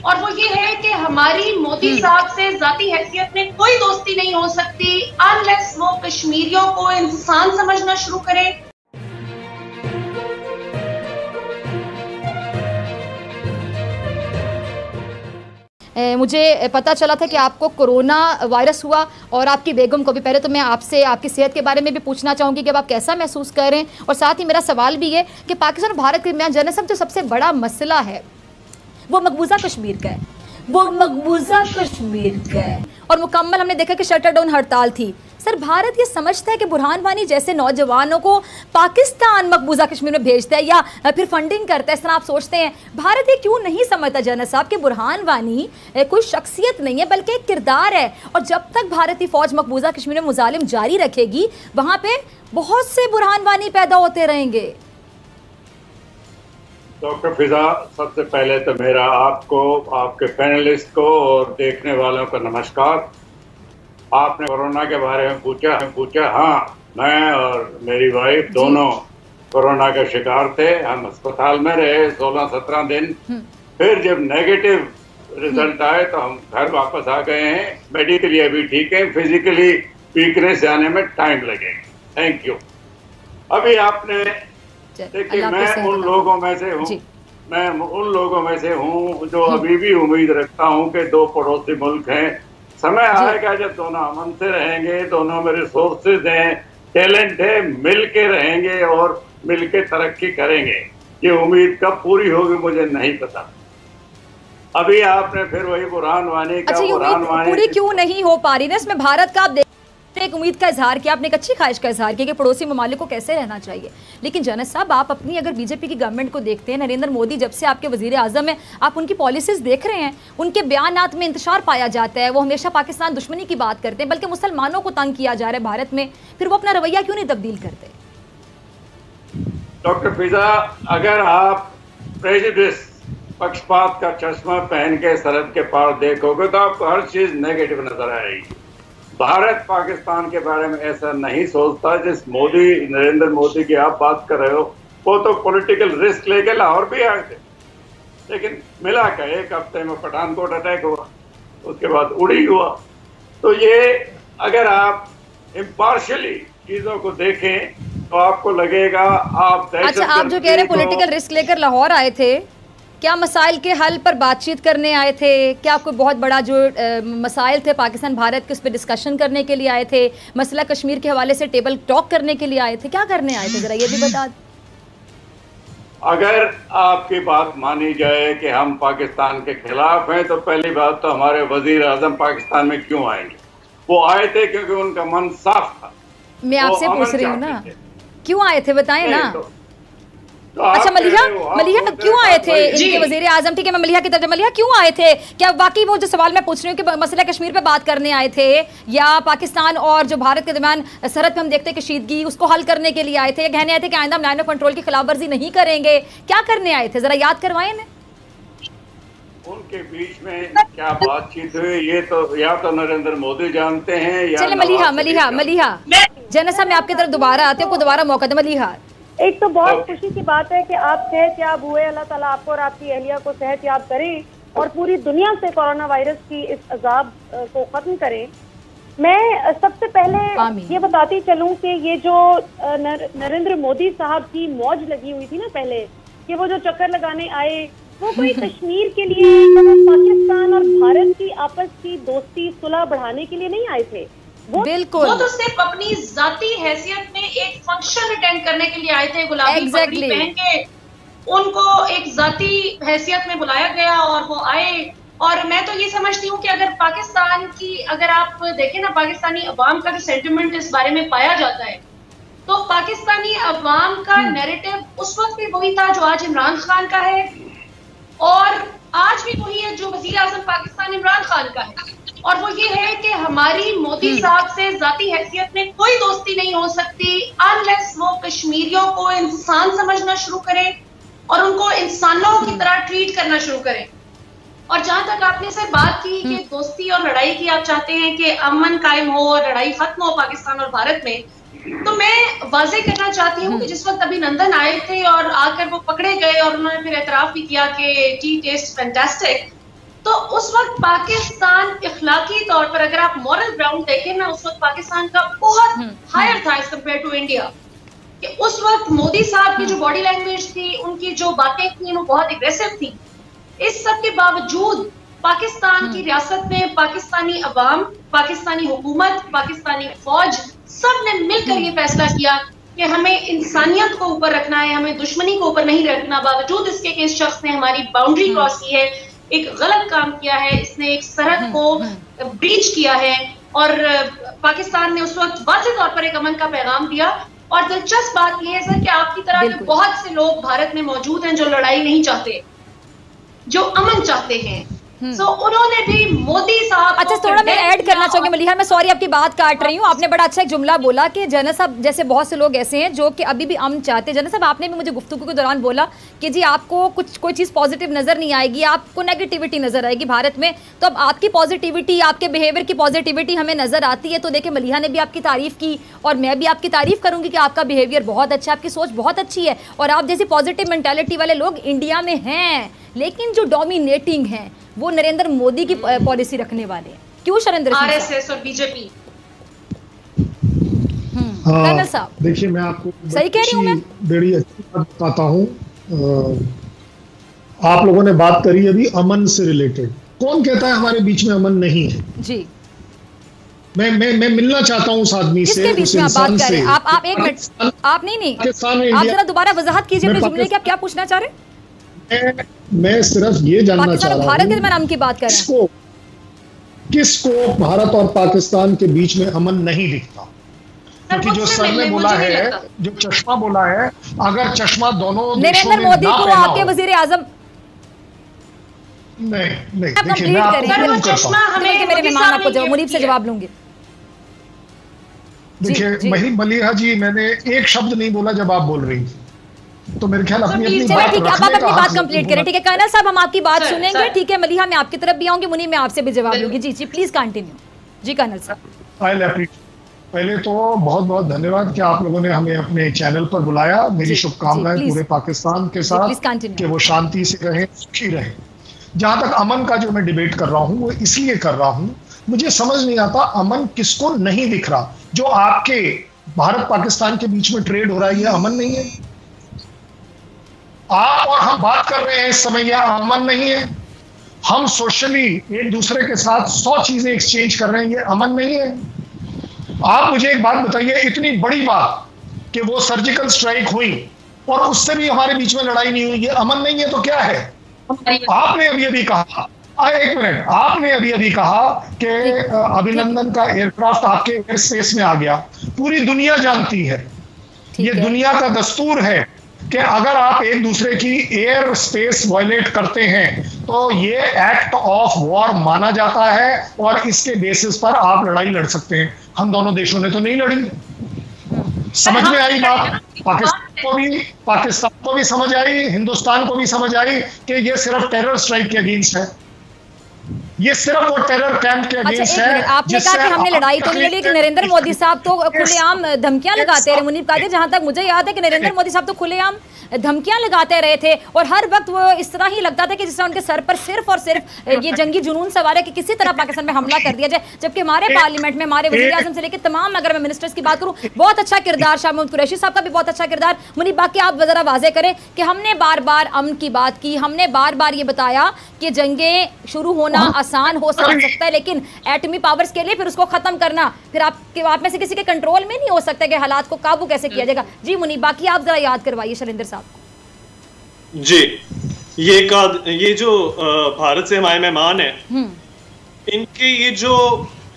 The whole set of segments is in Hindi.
और वो ये है कि हमारी मोदी साहब से जाती हैसियत में कोई दोस्ती नहीं हो सकती अनलेस वो कश्मीरियों को इंसान समझना शुरू करें। मुझे पता चला था कि आपको कोरोना वायरस हुआ और आपकी बेगम को भी। पहले तो मैं आपसे आपकी सेहत के बारे में भी पूछना चाहूँगी कि अब आप कैसा महसूस कर रहे हैं, और साथ ही मेरा सवाल भी है कि पाकिस्तान और भारत के दरमियान जनसब जो सबसे बड़ा मसला है वो मकबूजा कश्मीर का है, और मुकम्मल हमने देखा कि शटर डाउन हड़ताल थी। सर, भारत ये समझता है कि बुरहान वानी जैसे नौजवानों को पाकिस्तान मकबूजा कश्मीर में भेजता है या फिर फंडिंग करता है, इस तरह आप सोचते हैं? भारत ये क्यों नहीं समझता जनरल साहब कि बुरहान वानी कोई शख्सियत नहीं है बल्कि एक किरदार है, और जब तक भारतीय फौज मकबूजा कश्मीर में मुजालिम जारी रखेगी वहाँ पे बहुत से बुरहान वानी पैदा होते रहेंगे। डॉक्टर फिजा, सबसे पहले तो मेरा आपको, आपके पैनलिस्ट को और देखने वालों को नमस्कार। आपने कोरोना के बारे में पूछा। हाँ, मैं और मेरी वाइफ दोनों कोरोना के शिकार थे। हम अस्पताल में रहे 16-17 दिन। फिर जब नेगेटिव रिजल्ट आए तो हम घर वापस आ गए हैं। मेडिकली अभी ठीक है, फिजिकली वीकनेस आने में टाइम लगेगा। Thank you. अभी आपने देखिए, मैं उन लोगों में से हूँ जो अभी भी उम्मीद रखता हूँ कि दो पड़ोसी मुल्क हैं। समय आएगा जब दोनों अमन से रहेंगे, दोनों में रिसोर्सेज हैं, टैलेंट है, मिल के रहेंगे और मिल के तरक्की करेंगे। ये उम्मीद कब पूरी होगी मुझे नहीं पता। अभी आपने फिर वही बुरहान वानी का पूरी क्यों नहीं हो पा रही ना? इसमें भारत का आप एक उम्मीद का इजहार किया, आपने एक अच्छी ख्वाहिश का इजहार किया कि पड़ोसी ममालिक को कैसे रहना चाहिए। लेकिन जनरल साहब, आप अपनी अगर बीजेपी की गवर्नमेंट को देखते हैं, नरेंद्र मोदी जब से आपके वजीर आजम हैं, आप उनकी पॉलिसीज देख रहे हैं, उनके बयानात में इंतशार पाया जाता है। वो हमेशा पाकिस्तान दुश्मनी की बात करते हैं, बल्कि मुसलमानों को तंग किया जा रहा है भारत में। फिर वो अपना रवैया क्यों नहीं तब्दील करते? डॉक्टर फिजा, अगर आप प्रेजुडिस, पक्षपात का चश्मा पहन के सरहद के पार देखोगे तो आपको हर चीज नेगेटिव नजर आएगी। भारत पाकिस्तान के बारे में ऐसा नहीं सोचता। जिस नरेंद्र मोदी की आप बात कर रहे हो, वो तो पॉलिटिकल रिस्क लेके लाहौर भी आए थे, लेकिन मिला क्या, एक हफ्ते में पठानकोट अटैक हुआ, उसके बाद उड़ी हुआ। तो ये अगर आप इम्पार्शियली चीजों को देखें तो आपको लगेगा आप अच्छा, आप जो कह रहे हैं पॉलिटिकल रिस्क लेकर लाहौर आए थे, क्या मसाइल के हल पर बातचीत करने आए थे? क्या कोई बहुत बड़ा जो मसाइल थे पाकिस्तान भारत के, उस पर डिस्कशन करने के लिए आए थे? मसला कश्मीर के हवाले से टेबल टॉक करने के लिए आए थे? क्या करने आए थे, जरा ये भी बता। अगर आपकी बात मानी जाए कि हम पाकिस्तान के खिलाफ हैं, तो पहली बात तो हमारे वजीर आजम पाकिस्तान में क्यों आएंगे? वो आए थे क्योंकि उनका मन साफ था। मैं आपसे पूछ रही हूँ ना, क्यों आए थे बताएं ना। तो अच्छा, मलिहा क्यों आए थे इनके वजीर आजम? ठीक है, मैं मलिहा की तरफ। मलिहा क्यों आए थे? क्या वाकई वो जो सवाल मैं पूछ रही हूँ कि मसला कश्मीर पे बात करने आए थे, या पाकिस्तान और जो भारत के दरमियान सरहद पे हम देखते हैं कशीदगी, उसको हल करने के लिए आए थे, या कहने आए थे कि आइंदा हम लाइन ऑफ कंट्रोल की खिलाफ वर्जी नहीं करेंगे? क्या करने आए थे, जरा याद करवाएं ना। उनके बीच में क्या बातचीत हुई ये तो या तो नरेंद्र मोदी जानते हैं या चले मलिहा जनरल साहब, मैं आपकी तरफ दोबारा आते हैं, दोबारा मौका दे। मलिहा, एक तो बहुत खुशी की बात है कि आप सेहतयाब हुए। अल्लाह ताला आपको और आपकी अहलिया को सेहतयाब करे और पूरी दुनिया से कोरोना वायरस की इस अजाब को खत्म करे। मैं सबसे पहले ये बताती चलूं कि ये जो नरेंद्र मोदी साहब की मौज लगी हुई थी ना पहले, कि वो जो चक्कर लगाने आए, वो कोई कश्मीर के लिए, पाकिस्तान और भारत की आपस की दोस्ती सुलह बढ़ाने के लिए नहीं आए थे। बिल्कुल, वो तो सिर्फ अपनी जाती हैसियत में एक फंक्शन अटेंड करने के लिए आए थे। गुलाबी पगड़ी पहन के उनको एक जाती हैसियत में बुलाया गया और वो आए। और मैं तो ये समझती हूँ कि अगर पाकिस्तान की, अगर आप देखें ना, पाकिस्तानी अवाम का जो सेंटिमेंट इस बारे में पाया जाता है, तो पाकिस्तानी अवाम का नैरेटिव उस वक्त भी वही था जो आज इमरान खान का है, और आज भी वही है जो वजीर आजम पाकिस्तान इमरान खान का है। और वो ये है कि हमारी मोदी साहब से जाती हैसियत में कोई दोस्ती नहीं हो सकती अनलेस वो कश्मीरियों को इंसान समझना शुरू करें और उनको इंसानों की तरह ट्रीट करना शुरू करें। और जहां तक आपने सर बात की कि दोस्ती और लड़ाई की, आप चाहते हैं कि अमन कायम हो और लड़ाई खत्म हो पाकिस्तान और भारत में, तो मैं वाजे करना चाहती हूँ कि जिस वक्त अभिनंदन आए थे और आकर वो पकड़े गए और उन्होंने फिर एतराफ भी किया कि टी टेस्ट फैंटास्टिक, तो उस वक्त पाकिस्तान इखलाकी तौर पर, अगर आप मॉरल ग्राउंड देखें ना, उस वक्त पाकिस्तान का बहुत हायर था एज कम्पेयर टू इंडिया। कि उस वक्त मोदी साहब की जो बॉडी लैंग्वेज थी, उनकी जो बातें थी, वो बहुत एग्रेसिव थी। इस सब के बावजूद पाकिस्तान की रियासत में पाकिस्तानी अवाम, पाकिस्तानी हुकूमत, पाकिस्तानी फौज, सब ने मिलकर ये फैसला किया कि हमें इंसानियत को ऊपर रखना है, हमें दुश्मनी को ऊपर नहीं रखना। बावजूद इसके कि इस शख्स ने हमारी बाउंड्री क्रॉस की है, एक गलत काम किया है, इसने एक सरहद को ब्रीच किया है, और पाकिस्तान ने उस वक्त वाज़ेह तौर पर एक अमन का पैगाम दिया। और दिलचस्प बात यह है सर कि आपकी तरह के बहुत से लोग भारत में मौजूद हैं जो लड़ाई नहीं चाहते, जो अमन चाहते हैं। तो उन्होंने भी मोदी साहब, अच्छा थोड़ा मैं ऐड करना चाहूंगी मलिहा, मैं सॉरी आपकी बात काट रही हूँ। आपने बड़ा अच्छा एक जुमला बोला कि जनरल साहब जैसे बहुत से लोग ऐसे हैं जो कि अभी भी अमन चाहते हैं। जनरल साहब आपने भी मुझे गुफ्तगू के दौरान बोला कि जी आपको कोई चीज़ पॉजिटिव नजर नहीं आएगी, आपको नेगेटिविटी नजर आएगी भारत में। तो अब आपकी पॉजिटिविटी, आपके बिहेवियर की पॉजिटिविटी हमें नजर आती है। तो देखिए मलिहा ने भी आपकी तारीफ की और मैं भी आपकी तारीफ करूंगी कि आपका बिहेवियर बहुत अच्छा, आपकी सोच बहुत अच्छी है और आप जैसी पॉजिटिव मेंटालिटी वाले लोग इंडिया में हैं। लेकिन जो डोमिनेटिंग हैं वो नरेंद्र मोदी की पॉलिसी रखने वाले हैं। क्यों शैलेंद्र सिंह? आरएसएस और बीजेपी। कर्नल साहब देखिए, मैं आपको सही कह रही हूँ, मैं बड़ी अच्छी बात बताता हूँ। आप लोगों ने बात करी अभी अमन से रिलेटेड। कौन कहता है हमारे बीच में अमन नहीं है? जी मैं मिलना चाहता हूँ उस आदमी से, उस इंसान से। आप एक मिनट, आप नहीं आप जरा दोबारा वजाहत कीजिए अपने जुमले की, आप क्या पूछना चाह रहे हैं? मैं सिर्फ ये जानना चाह रहा हूँ भारत के नाम की बात कर रहे हैं, किसको भारत और पाकिस्तान के बीच में अमन नहीं दिखता? क्योंकि जो सर ने बोला है, जो चश्मा बोला है, अगर चश्मा दोनों नरेंद्र मोदी को आपके वजीर आजम नहीं देखिए, मेरे मेहमान आपको जवाब मुनीब से जवाब लूंगी। देखिए मलिहा जी, मैंने एक शब्द नहीं बोला जब आप बोल रही थी, तो मेरे ख्याल अपनी बात, ठीक है, आप अपनी बात कंप्लीट करें। ठीक है कर्नल साहब, हम आपकी बात सुनेंगे। ठीक है मलिहा, मैं आपकी तरफ भी आऊंगी, मुनीब मैं आपसे भी जवाब लूंगी। जी प्लीज कंटिन्यू। जी कर्नल साहब, पहले तो बहुत बहुत धन्यवाद कि आप लोगों ने हमें अपने चैनल पर बुलाया। मेरी शुभकामनाएं पूरे पाकिस्तान के साथ कि वो शांति से रहे, सुखी रहे। जहां तक अमन का जो मैं डिबेट कर रहा हूं, वो इसलिए कर रहा हूं, मुझे समझ नहीं आता अमन किसको नहीं दिख रहा। जो आपके भारत पाकिस्तान के बीच में ट्रेड हो रहा है, ये अमन नहीं है? आप और हम बात कर रहे हैं इस समय, यह अमन नहीं है? हम सोशली एक दूसरे के साथ 100 चीजें एक्सचेंज कर रहे हैं, ये अमन नहीं है? आप मुझे एक बात बताइए, इतनी बड़ी बात कि वो सर्जिकल स्ट्राइक हुई और उससे भी हमारे बीच में लड़ाई नहीं हुई, ये अमन नहीं है तो क्या है? आपने अभी कहा, एक मिनट, आपने अभी कहा कि अभिनंदन का एयरक्राफ्ट आपके एयर स्पेस में आ गया। पूरी दुनिया जानती है, ये दुनिया का दस्तूर है कि अगर आप एक दूसरे की एयर स्पेस वायलेट करते हैं तो ये एक्ट ऑफ वॉर माना जाता है और इसके बेसिस पर आप लड़ाई लड़ सकते हैं। हम दोनों देशों ने तो नहीं लड़ी। समझ में आई बात? पाकिस्तान को भी समझ आई, हिंदुस्तान को भी समझ आई कि ये सिर्फ टेरर स्ट्राइक के अगेंस्ट है, ये सिर्फ वो टेरर कैंप के अगेंस्ट है। आपने कहा कि हमने लड़ाई तो नहीं लड़ी, कि नरेंद्र मोदी साहब तो खुलेआम धमकियां लगाते रहे। मुनीब कादिर, जहां तक मुझे याद है कि नरेंद्र मोदी साहब तो खुलेआम धमकियां लगाते रहे थे और हर वक्त वो इस तरह ही लगता था कि जिससे उनके सर पर सिर्फ और सिर्फ ये जंगी जुनून सवार है कि किसी तरह पाकिस्तान में हमला कर दिया जाए। जबकि हमारे पार्लियामेंट में हमारे वज़ीर आज़म से लेकर तमाम, अगर मैं मिनिस्टर्स की बात करूं, बहुत अच्छा किरदार, शाह महमूद कुरैशी साहब का भी बहुत अच्छा किरदार। मुनीब, बाकी आप जरा वाज़ेह करें कि हमने बार बार अमन की बात की, हमने बार बार ये बताया कि जंगें शुरू होना आसान हो सकता है, लेकिन एटमी पावर्स के लिए फिर उसको खत्म करना फिर आप में से किसी के कंट्रोल में नहीं हो सकता कि हालात को काबू कैसे किया जाएगा। जी मुनीब, बाकी आप जरा याद करवाइए शैलेंद्र साहब को। जी, ये जो भारत से हमारे मेहमान हैं, इनके ये जो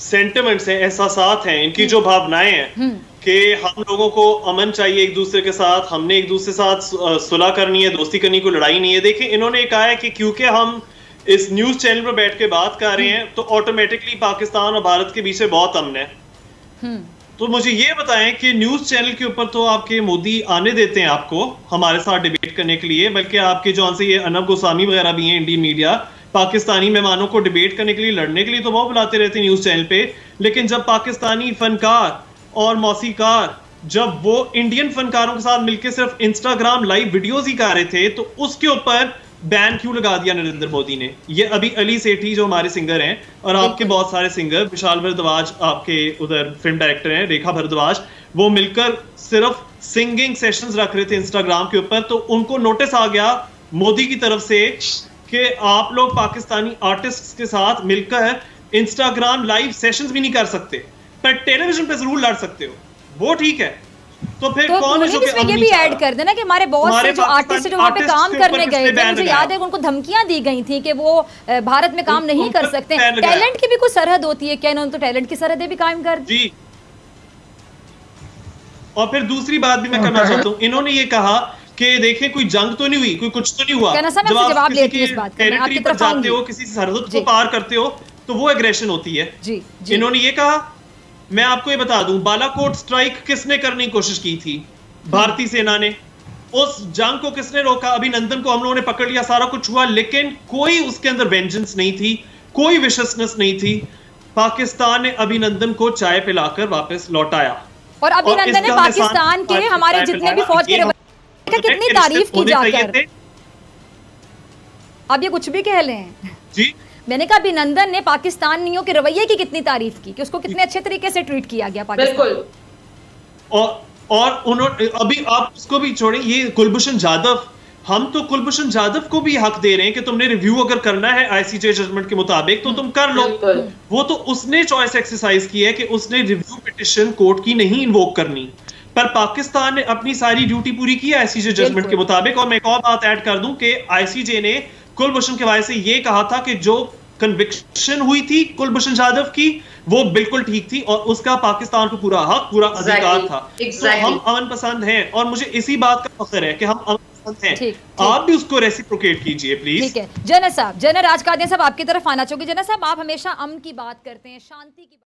सेंटिमेंट्स हैं, एहसासात हैं, इनकी जो भावनाएं हैं कि हम लोगों को अमन चाहिए एक दूसरे के साथ, हमने एक दूसरे के साथ सुलह करनी है, दोस्ती करनी, कोई लड़ाई नहीं है। देखिए, इन्होंने कहा है कि क्योंकि हम इस न्यूज चैनल पर बैठ के बात कर रहे हैं तो ऑटोमेटिकली पाकिस्तान और भारत के बीच में बहुत अमन है। तो मुझे ये बताएं कि न्यूज चैनल के ऊपर तो आपके मोदी आने देते हैं आपको हमारे साथ डिबेट करने के लिए, बल्कि आपके जो से ये अनब गोस्वामी वगैरह भी हैं, इंडियन मीडिया, पाकिस्तानी मेहमानों को डिबेट करने के लिए, लड़ने के लिए तो वो बुलाते रहते हैं न्यूज चैनल पे। लेकिन जब पाकिस्तानी फनकार और मौसीकार जब वो इंडियन फनकारों के साथ मिलकर सिर्फ इंस्टाग्राम लाइव वीडियोज ही कर रहे थे तो उसके ऊपर बैन क्यों लगा दिया नरेंद्र मोदी ने? ये अभी अली सेठी जो हमारे सिंगर हैं और आपके बहुत सारे सिंगर, विशाल भारद्वाज आपके उधर फिल्म डायरेक्टर हैं, रेखा भारद्वाज, वो मिलकर सिर्फ सिंगिंग सेशंस रख रहे थे इंस्टाग्राम के ऊपर, तो उनको नोटिस आ गया मोदी की तरफ से कि आप लोग पाकिस्तानी आर्टिस्ट्स के साथ मिलकर इंस्टाग्राम लाइव सेशंस भी नहीं कर सकते, पर टेलीविजन पे जरूर लड़ सकते हो। वो ठीक है, तो फिर कौन है जो कि ये भी ऐड कर देना कि हमारे बहुत से जो आर्टिस्ट जो वहाँ पे काम करने गए थे, मुझे याद है उनको धमकियां दी गई थी कि वो भारत में काम नहीं कर सकते। टैलेंट की भी कुछ सरहद होती है क्या? इन्होंने तो टैलेंट की सरहदें भी कायम कर दी। और फिर दूसरी बात भी मैं करना चाहता हूँ, इन्होंने ये कहा कि देखें कोई जंग तो नहीं हुई, कोई कुछ तो नहीं हुआ। जब आप किसी टेरिटरी पर जाते हो, किसी सरहद को पार करते हो, तो वो एग्रेशन होती है। इन्होंने ये कहा। मैं आपको ये बता दूं, बालाकोट स्ट्राइक किसने करने की कोशिश की थी? भारतीय सेना ने। उस जंग को किसने रोका? अभिनंदन को हम लोगों ने पकड़ लिया, सारा कुछ हुआ, लेकिन कोई उसके अंदर वेंजेंस नहीं थी, कोई विशसनेस नहीं थी। पाकिस्तान ने अभिनंदन को चाय पिलाकर वापस लौटाया, और अभिनंदन ने पाकिस्तान के हमारे जितने भी फौज के कितनी तारीफ की जाकर। अब ये कुछ भी कह लें जी, मैंने कहा अभिनंदन ने पाकिस्तानियों के रवैये की कितनी तारीफ की कि उसको कितने अच्छे तरीके से ट्रीट किया गया पाकिस्तान। बिल्कुल। और उन्होंने अभी आप उसको भी छोड़ें, ये कुलभूषण जाधव, हम तो कुलभूषण जाधव को भी हक दे रहे हैं कि तुमने रिव्यू अगर करना है आईसीजे जजमेंट के मुताबिक तो तुम कर लो। वो तो उसने चॉइस एक्सरसाइज की है कि उसने रिव्यू पिटिशन कोर्ट की नहीं इन्वोक करनी, पर पाकिस्तान ने अपनी सारी ड्यूटी पूरी की आईसीजे जजमेंट के मुताबिक। और मैं एक और बात ऐड कर दूं कि आईसीजे ने कुलभूषण के हवाले से ये कहा था कि जो कन्विक्शन हुई थी कुलभूषण जाधव की वो बिल्कुल ठीक थी और उसका पाकिस्तान को पूरा हक, पूरा अधिकार था। तो हम अमन पसंद हैं और मुझे इसी बात का फख्र है कि हम अमन पसंद हैं। आप भी उसको रेसिप्रोकेट कीजिए प्लीज। ठीक है जनरल साहब, जनरल राज कादियान साहब आपकी तरफ आना चाहूंगी। जनरल साहब, आप हमेशा अमन की बात करते हैं, शांति की